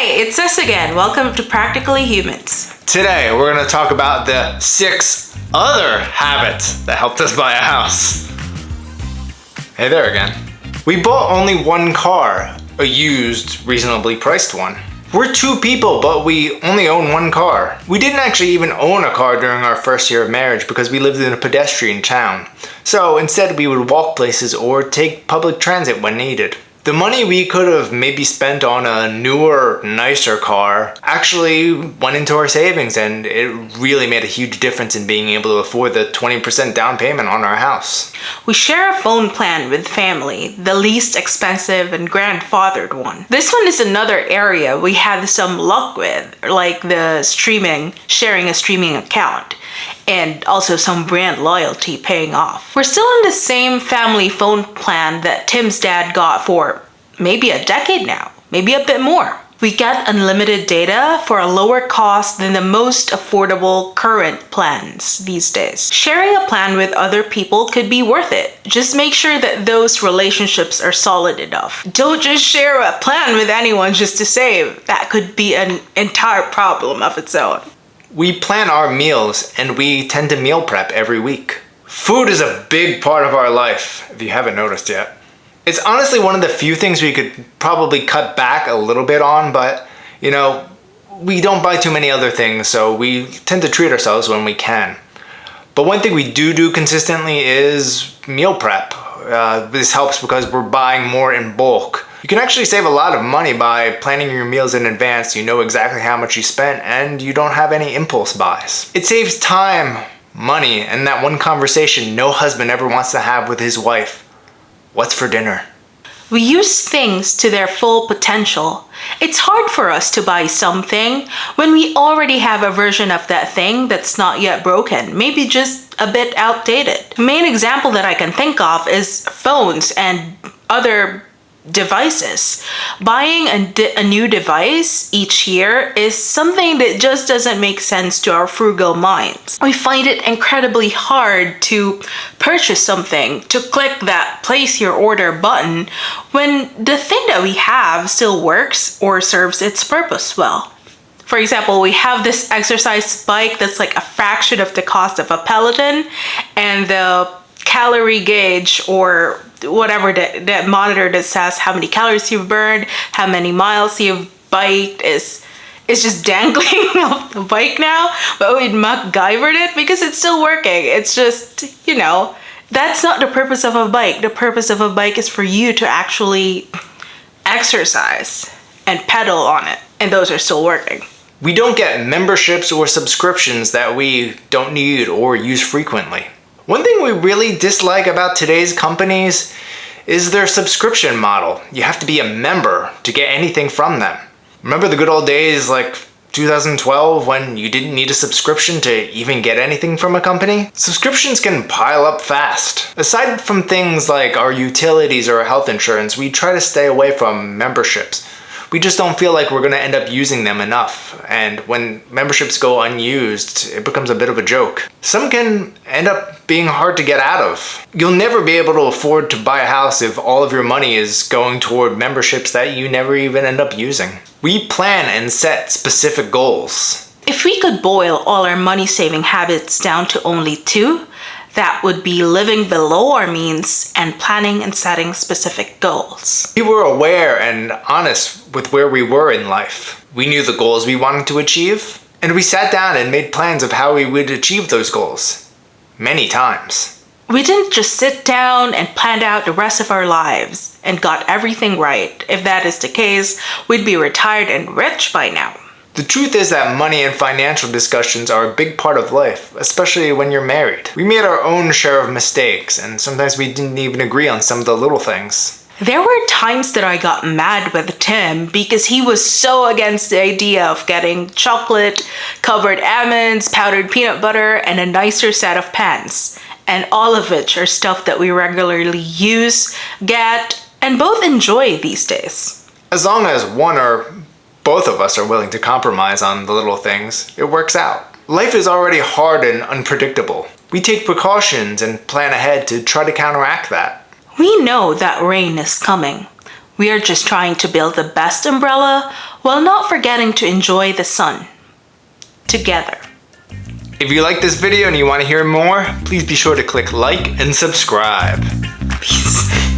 It's us again. Welcome to Practically Humans. Today, we're going to talk about the 6 other habits that helped us buy a house. Hey there again. We bought only one car, a used, reasonably priced one. We're 2 people, but we only own one car. We didn't actually even own a car during our first year of marriage because we lived in a pedestrian town. So instead, we would walk places or take public transit when needed. The money we could have maybe spent on a newer, nicer car actually went into our savings, and it really made a huge difference in being able to afford the 20% down payment on our house. We share a phone plan with family, the least expensive and grandfathered one. This one is another area we had some luck with, like the sharing a streaming account, and also some brand loyalty paying off. We're still on the same family phone plan that Tim's dad got for maybe a decade now, maybe a bit more. We get unlimited data for a lower cost than the most affordable current plans these days. Sharing a plan with other people could be worth it. Just make sure that those relationships are solid enough. Don't just share a plan with anyone just to save. That could be an entire problem of its own. We plan our meals, and we tend to meal prep every week. Food is a big part of our life, if you haven't noticed yet. It's honestly one of the few things we could probably cut back a little bit on, but, we don't buy too many other things, so we tend to treat ourselves when we can. But one thing we do consistently is meal prep. This helps because we're buying more in bulk. You can actually save a lot of money by planning your meals in advance. You know exactly how much you spent, and you don't have any impulse buys. It saves time, money, and that one conversation no husband ever wants to have with his wife. What's for dinner? We use things to their full potential. It's hard for us to buy something when we already have a version of that thing that's not yet broken, maybe just a bit outdated. The main example that I can think of is phones and other devices. Buying a new device each year is something that just doesn't make sense to our frugal minds. We find it incredibly hard to purchase something, to click that place your order button when the thing that we have still works or serves its purpose well. For example, we have this exercise bike that's like a fraction of the cost of a Peloton, and the calorie gauge or whatever that monitor that says how many calories you've burned, how many miles you've biked is just dangling off the bike now, but we MacGyvered it because it's still working. It's just, that's not the purpose of a bike. The purpose of a bike is for you to actually exercise and pedal on it, and those are still working. We don't get memberships or subscriptions that we don't need or use frequently. One thing we really dislike about today's companies is their subscription model. You have to be a member to get anything from them. Remember the good old days like 2012 when you didn't need a subscription to even get anything from a company? Subscriptions can pile up fast. Aside from things like our utilities or our health insurance, we try to stay away from memberships. We just don't feel like we're going to end up using them enough, and when memberships go unused, it becomes a bit of a joke. Some can end up being hard to get out of. You'll never be able to afford to buy a house if all of your money is going toward memberships that you never even end up using. We plan and set specific goals. If we could boil all our money-saving habits down to only 2, that would be living below our means and planning and setting specific goals. We were aware and honest with where we were in life. We knew the goals we wanted to achieve, and we sat down and made plans of how we would achieve those goals. Many times. We didn't just sit down and planned out the rest of our lives and got everything right. If that is the case, we'd be retired and rich by now. The truth is that money and financial discussions are a big part of life, especially when you're married. We made our own share of mistakes, and sometimes we didn't even agree on some of the little things. There were times that I got mad with Tim because he was so against the idea of getting chocolate-covered almonds, powdered peanut butter, and a nicer set of pants. And all of which are stuff that we regularly use, get, and both enjoy these days. As long as one or both of us are willing to compromise on the little things, it works out. Life is already hard and unpredictable. We take precautions and plan ahead to try to counteract that. We know that rain is coming. We are just trying to build the best umbrella while not forgetting to enjoy the sun. Together. If you like this video and you want to hear more, please be sure to click like and subscribe. Peace.